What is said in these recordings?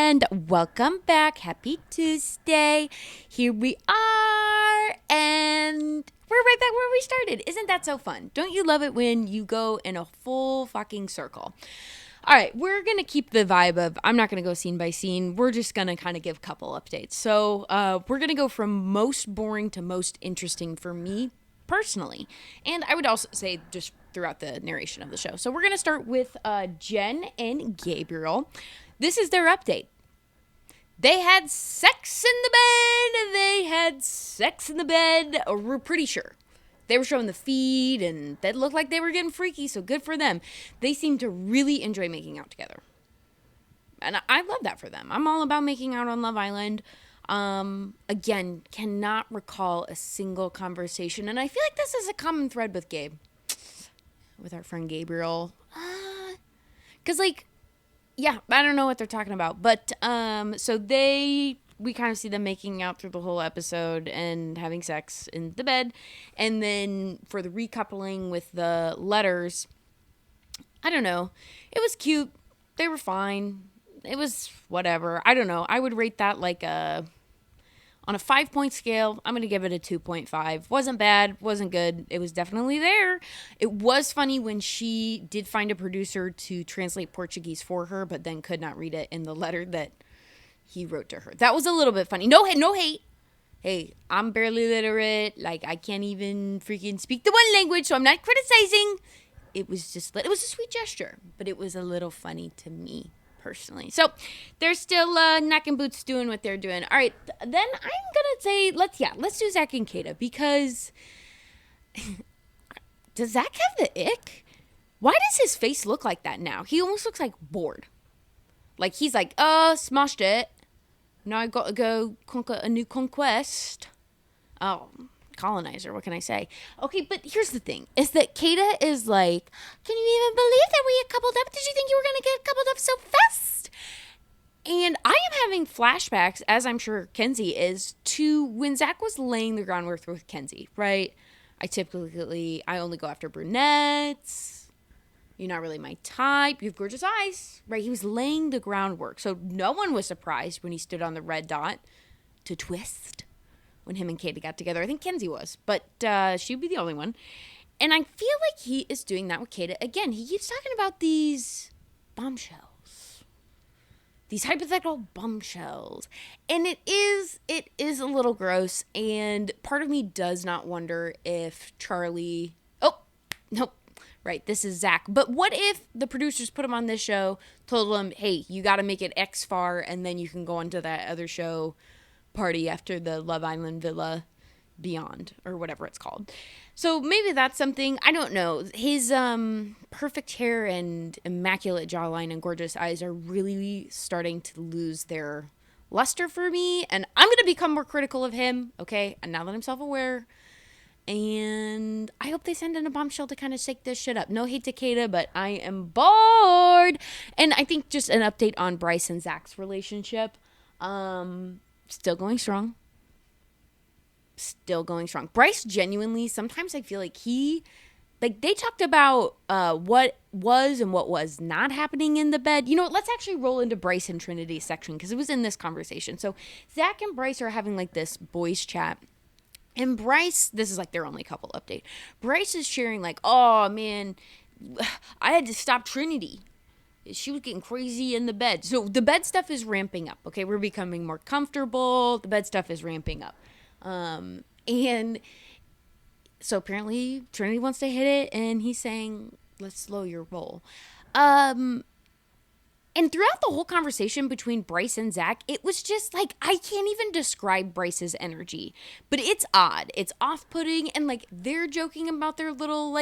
and welcome back. Happy Tuesday. Here we are, and we're right back where we started. Isn't that so fun? Don't you love it when you go in a full fucking circle? All right, we're going to keep the vibe of I'm not going to go scene by scene. We're just going to kind of give a couple updates. So we're going to go from most boring to most interesting for me personally. And I would also say just throughout the narration of the show. So we're going to start with Jen and Gabriel. This is their update. They had sex in the bed. We're pretty sure. They were showing the feed, and that looked like they were getting freaky, so good for them. They seem to really enjoy making out together. And I love that for them. I'm all about making out on Love Island. Again, cannot recall a single conversation. And I feel like this is a common thread with Gabe. With our friend Gabriel. Because, yeah, I don't know what they're talking about. But, so we kind of see them making out through the whole episode and having sex in the bed. And then for the recoupling with the letters, I don't know. It was cute. They were fine. It was whatever. I don't know. I would rate that on a 5-point scale, I'm going to give it a 2.5. Wasn't bad. Wasn't good. It was definitely there. It was funny when she did find a producer to translate Portuguese for her, but then could not read it in the letter that he wrote to her. That was a little bit funny. No hate. Hey, I'm barely literate. I can't even freaking speak the one language, so I'm not criticizing. It was a sweet gesture, but it was a little funny to me personally. So they're still neck and boots doing what they're doing. All right, then I'm gonna say let's do Zach and Kata, because does Zach have the ick? Why does his face look like that now? He almost looks like bored. Like he's like, smashed it. Now I got to go conquer a new conquest. Oh, colonizer, what can I say? Okay, but here's the thing, is that Kata is like, can you even believe that we coupled up? Did you think you were going to get coupled up so fast? And I am having flashbacks, as I'm sure Kenzie is, to when Zach was laying the groundwork with Kenzie, right? I only go after brunettes. You're not really my type. You have gorgeous eyes, right? He was laying the groundwork. So no one was surprised when he stood on the red dot to twist when him and Kata got together. I think Kenzie was, but she'd be the only one. And I feel like he is doing that with Kata again. He keeps talking about these bombshells, these hypothetical bombshells. And it is a little gross. And part of me does not wonder if Charlie, nope. Right, this is Zach. But what if the producers put him on this show, told him, hey, you got to make it X far, and then you can go on to that other show party after the Love Island Villa Beyond, or whatever it's called. So maybe that's something. I don't know. His perfect hair and immaculate jawline and gorgeous eyes are really starting to lose their luster for me, and I'm going to become more critical of him, okay? And now that I'm self-aware. And I hope they send in a bombshell to kind of shake this shit up. No hate to Kata, but I am bored. And I think just an update on Bryce and Zach's relationship. Still going strong. Bryce genuinely, sometimes I feel like they talked about what was and what was not happening in the bed. You know what? Let's actually roll into Bryce and Trinity's section, because it was in this conversation. So Zach and Bryce are having this boys chat. And Bryce, this is their only couple update. Bryce is sharing oh man, I had to stop Trinity. She was getting crazy in the bed. So the bed stuff is ramping up. Okay, we're becoming more comfortable. The bed stuff is ramping up. And so apparently Trinity wants to hit it, and he's saying, let's slow your roll. And throughout the whole conversation between Bryce and Zach, it was just I can't even describe Bryce's energy. But it's odd. It's off-putting, and they're joking about their little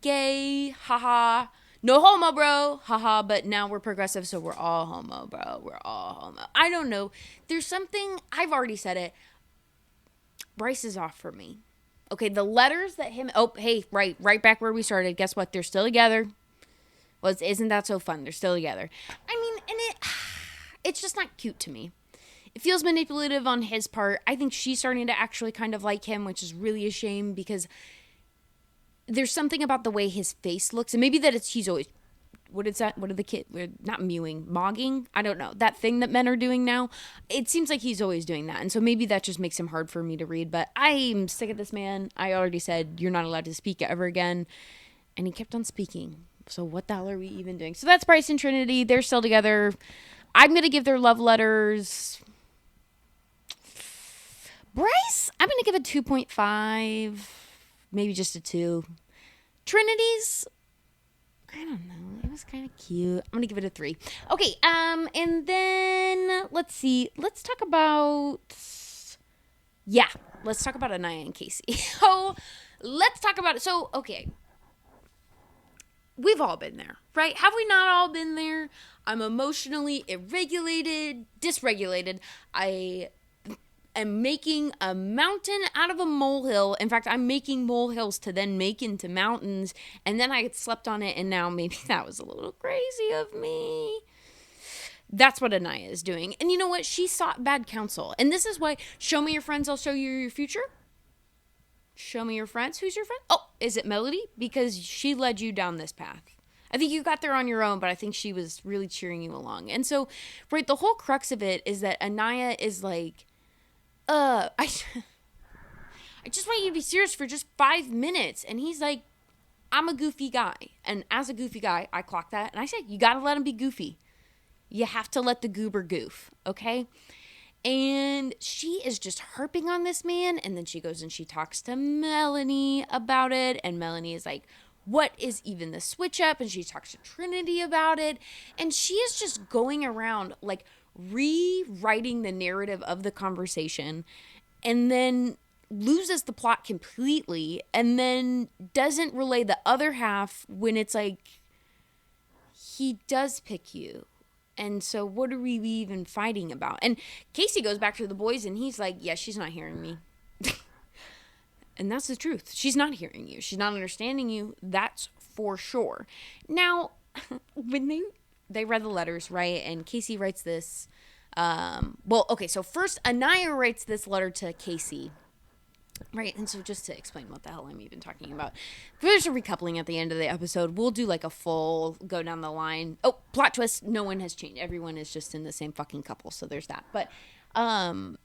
gay, haha, no homo, bro, haha, but now we're progressive, so we're all homo, bro. We're all homo. I don't know. There's something, I've already said it. Bryce is off for me. Okay, the letters that right back where we started. Guess what? They're still together. Well, isn't that so fun? They're still together. I mean, and it's just not cute to me. It feels manipulative on his part. I think she's starting to actually kind of like him, which is really a shame, because there's something about the way his face looks, and maybe that he's always what is that? What are the kid? Not mewing, mogging. I don't know, that thing that men are doing now. It seems like he's always doing that, and so maybe that just makes him hard for me to read. But I'm sick of this man. I already said you're not allowed to speak ever again, and he kept on speaking. So what the hell are we even doing? So that's Bryce and Trinity. They're still together. I'm gonna give their love letters. Bryce, I'm gonna give a 2.5, maybe just a 2. Trinity's, I don't know. It was kind of cute. I'm gonna give it a 3. Okay. And then let's see. Let's talk about. Yeah, let's talk about Anaya and Casey. So let's talk about it. So okay, we've all been there, right? Have we not all been there? I'm emotionally dysregulated. I am making a mountain out of a molehill. In fact, I'm making molehills to then make into mountains, and then I slept on it, and now maybe that was a little crazy of me. That's what Anaya is doing. And you know what? She sought bad counsel. And this is why, show me your friends, I'll show you your future. Show me your friends. Who's your friend? Oh, is it Melody? Because she led you down this path. I think you got there on your own, but I think she was really cheering you along. And so, right, the whole crux of it is that Anaya is like, I just want you to be serious for just 5 minutes. And he's like, I'm a goofy guy. And as a goofy guy, I clock that. And I said, you got to let him be goofy. You have to let the goober goof, okay? And she is just harping on this man. And then she goes and she talks to Melanie about it. And Melanie is like, what is even the switch up? And she talks to Trinity about it. And she is just going around like rewriting the narrative of the conversation, and then loses the plot completely, and then doesn't relay the other half when it's like, he does pick you. And so what are we even fighting about? And Casey goes back to the boys and he's like, yeah, she's not hearing me. And that's the truth. She's not hearing you. She's not understanding you. That's for sure. Now, when they read the letters, right? And Casey writes this. So first Anaya writes this letter to Casey. Right, and so just to explain what the hell I'm even talking about, there's a recoupling at the end of the episode. We'll do like a full go down the line. Oh, plot twist, no one has changed. Everyone is just in the same fucking couple, so there's that. But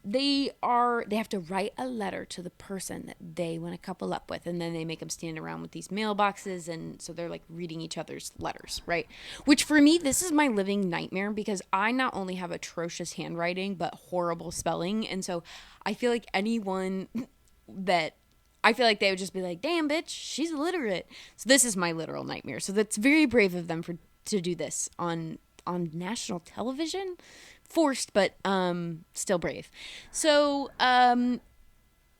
they have to write a letter to the person that they want to couple up with, and then they make them stand around with these mailboxes, and so they're like reading each other's letters, right? Which for me, this is my living nightmare because I not only have atrocious handwriting, but horrible spelling, and so I feel like anyone that I feel like they would just be like, damn bitch, she's illiterate. So this is my literal nightmare. So that's very brave of them to do this on national television. Forced, but still brave. So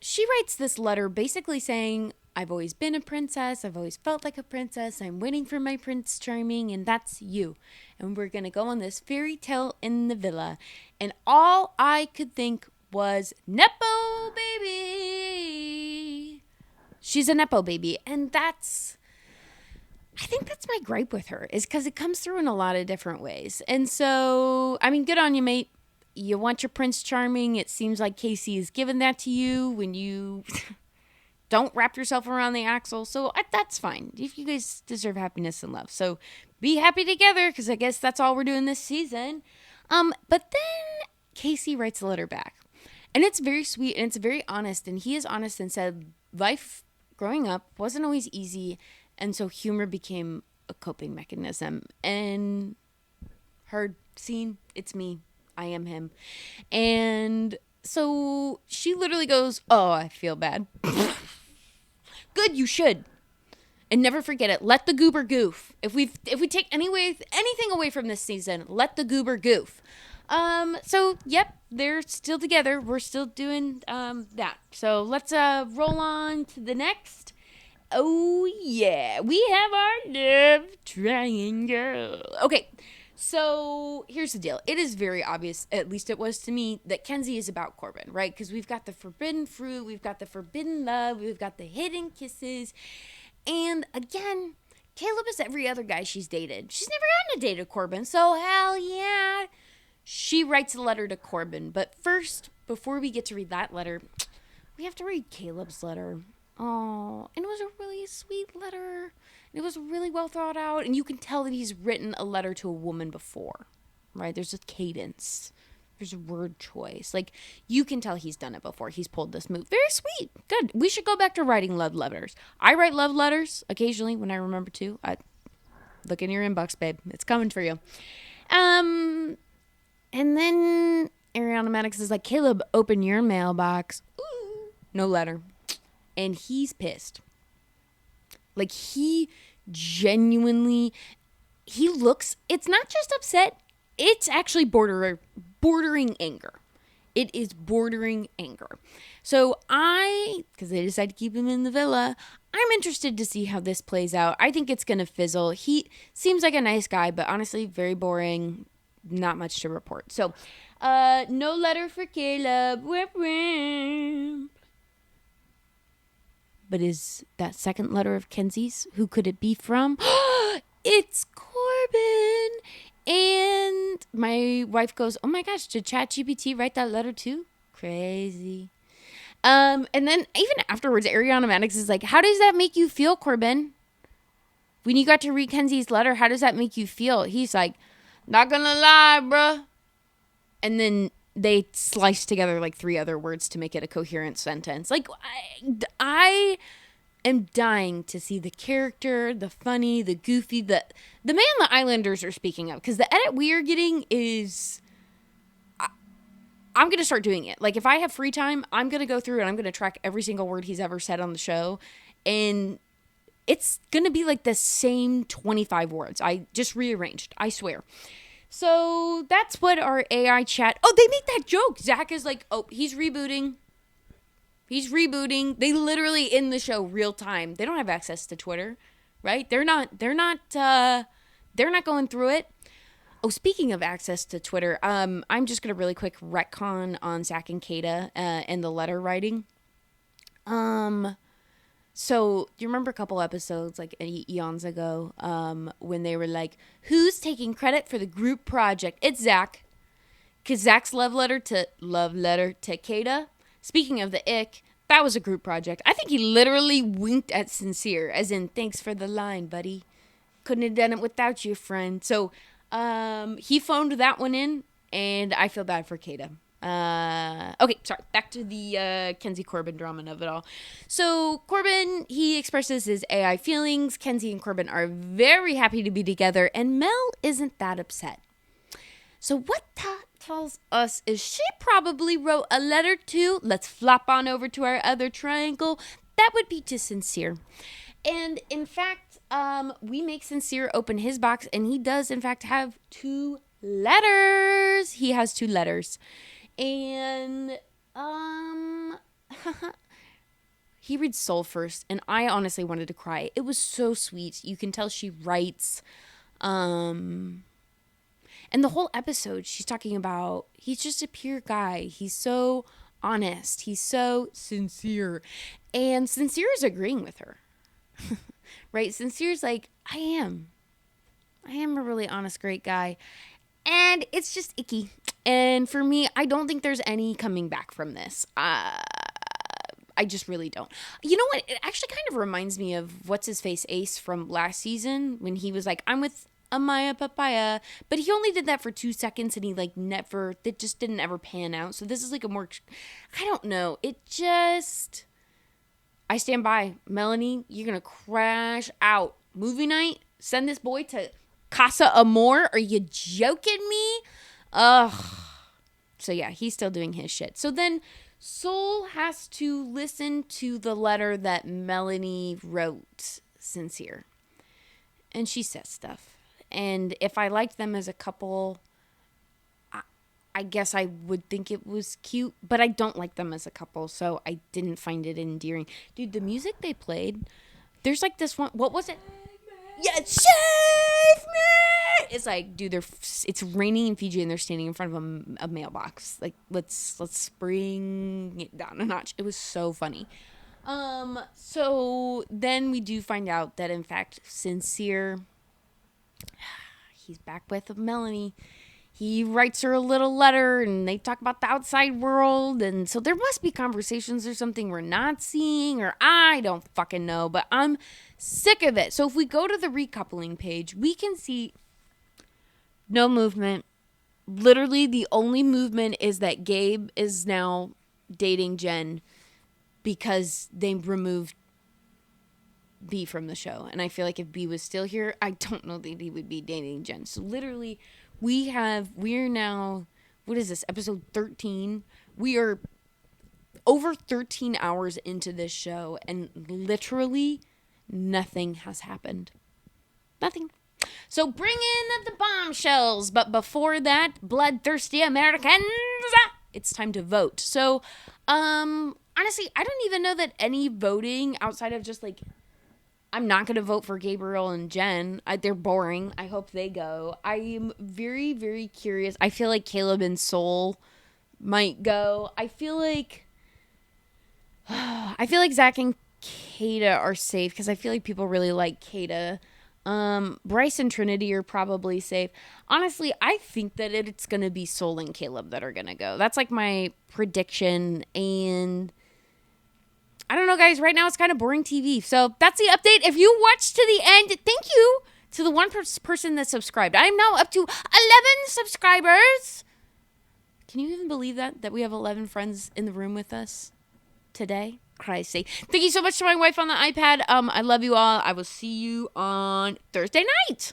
she writes this letter basically saying, I've always been a princess. I've always felt like a princess. I'm waiting for my Prince Charming, and that's you. And we're going to go on this fairy tale in the villa. And all I could think was, Nepo baby. She's a Nepo baby. And I think that's my gripe with her, is because it comes through in a lot of different ways. And so, I mean, good on you, mate. You want your Prince Charming. It seems like Casey is giving that to you when you don't wrap yourself around the axle. So that's fine. If you guys deserve happiness and love. So be happy together, because I guess that's all we're doing this season. But then Casey writes a letter back. And it's very sweet and it's very honest. And he is honest and said, life growing up wasn't always easy. And so humor became a coping mechanism. And heard, seen, it's me. I am him. And so she literally goes, oh, I feel bad. Good, you should. And never forget it. Let the goober goof. If we take anything away from this season, let the goober goof. So, yep, they're still together. We're still doing that. So let's roll on to the next. Oh, yeah. We have our love triangle. Okay, so here's the deal. It is very obvious, at least it was to me, that Kenzie is about Corbin, right? Because we've got the forbidden fruit, we've got the forbidden love, we've got the hidden kisses. And again, Caleb is every other guy she's dated. She's never gotten a date with Corbin, so hell yeah. She writes a letter to Corbin. But first, before we get to read that letter, we have to read Caleb's letter. Oh, and it was a really sweet letter. It was really well thought out, and you can tell that he's written a letter to a woman before, right? There's a cadence, there's a word choice. Like, you can tell he's done it before. He's pulled this move. Very sweet. Good. We should go back to writing love letters. I write love letters occasionally when I remember to. Look in your inbox, babe. It's coming for you. And then Ariana Maddox is like, Caleb, open your mailbox. Ooh, no letter. And he's pissed. Like, he genuinely, he looks, it's not just upset, it's actually bordering anger. It is bordering anger. So because they decided to keep him in the villa, I'm interested to see how this plays out. I think it's going to fizzle. He seems like a nice guy, but honestly, very boring. Not much to report. So, no letter for Caleb. But is that second letter of Kenzie's? Who could it be from? It's Corbin. And my wife goes, oh my gosh, did ChatGPT write that letter too? Crazy. And then even afterwards, Ariana Maddox is like, how does that make you feel, Corbin? When you got to read Kenzie's letter, how does that make you feel? He's like, not gonna lie, bruh. And then they slice together like 3 other words to make it a coherent sentence. Like, I am dying to see the character, the funny, the goofy, the man the Islanders are speaking of. Because the edit we are getting is, I'm going to start doing it. Like, if I have free time, I'm going to go through and I'm going to track every single word he's ever said on the show. And it's going to be like the same 25 words. I just rearranged, I swear. So that's what our AI chat. Oh, they make that joke. Zach is like, oh, he's rebooting. He's rebooting. They literally in the show real time. They don't have access to Twitter, right? They're not going through it. Oh, speaking of access to Twitter, I'm just gonna really quick retcon on Zach and Kata and the letter writing. So do you remember a couple episodes like eons ago when they were like, who's taking credit for the group project? It's Zach. Because Zach's love letter to Kata. Speaking of the ick, that was a group project. I think he literally winked at Sincere, as in, thanks for the line, buddy. Couldn't have done it without you, friend. So he phoned that one in, and I feel bad for Kata. Okay, sorry. Back to the Kenzie Corbin drama of it all. So Corbin, he expresses his AI feelings. Kenzie and Corbin are very happy to be together, and Mel isn't that upset. So what that tells us is she probably wrote a letter to, let's flop on over to our other triangle, that would be to Sincere. And in fact, we make Sincere open his box, and he does in fact have 2 letters. He has 2 letters. And he reads Soul first, and I honestly wanted to cry. It was so sweet. You can tell she writes. And the whole episode, she's talking about, he's just a pure guy. He's so honest. He's so sincere. And Sincere is agreeing with her. Right? Sincere's like, I am a really honest, great guy. And it's just icky. And for me, I don't think there's any coming back from this. I just really don't. You know what? It actually kind of reminds me of what's-his-face Ace from last season when he was like, I'm with Amaya Papaya. But he only did that for 2 seconds and he like never, that just didn't ever pan out. So this is like a more, I don't know. It just, I stand by. Melanie, you're going to crash out. Movie night, send this boy to Casa Amor. Are you joking me? Ugh. So yeah, he's still doing his shit. So then Soul has to listen to the letter that Melanie wrote Sincere. And she says stuff. And if I liked them as a couple, I guess I would think it was cute. But I don't like them as a couple, so I didn't find it endearing. Dude, the music they played, there's like this one, what was it? Yeah, save me! It's like, dude, it's raining in Fiji and they're standing in front of a mailbox. Like, let's bring it down a notch. It was so funny. So then we do find out that in fact Sincere, he's back with Melanie. he writes her a little letter and they talk about the outside world. And so there must be conversations or something we're not seeing, or I don't fucking know, but I'm sick of it. So if we go to the recoupling page, we can see no movement. Literally the only movement is that Gabe is now dating Jen because they removed B from the show. And I feel like if B was still here, I don't know that he would be dating Jen. So literally we're now, what is this, episode 13? We are over 13 hours into this show and literally nothing has happened. Nothing. So bring in the bombshells. But before that, bloodthirsty Americans, it's time to vote. So, honestly, I don't even know that any voting outside of just like, I'm not going to vote for Gabriel and Jen. They're boring. I hope they go. I am very, very curious. I feel like Caleb and Soul might go. I feel like Zach and Kata are safe because I feel like people really like Kata. Bryce and Trinity are probably safe. Honestly, I think that it's going to be Soul and Caleb that are going to go. That's like my prediction. And I don't know, guys. Right now, it's kind of boring TV. So that's the update. If you watched to the end, thank you to the one person that subscribed. I'm now up to 11 subscribers. Can you even believe that we have 11 friends in the room with us today? Crazy. Thank you so much to my wife on the iPad. I love you all. I will see you on Thursday night.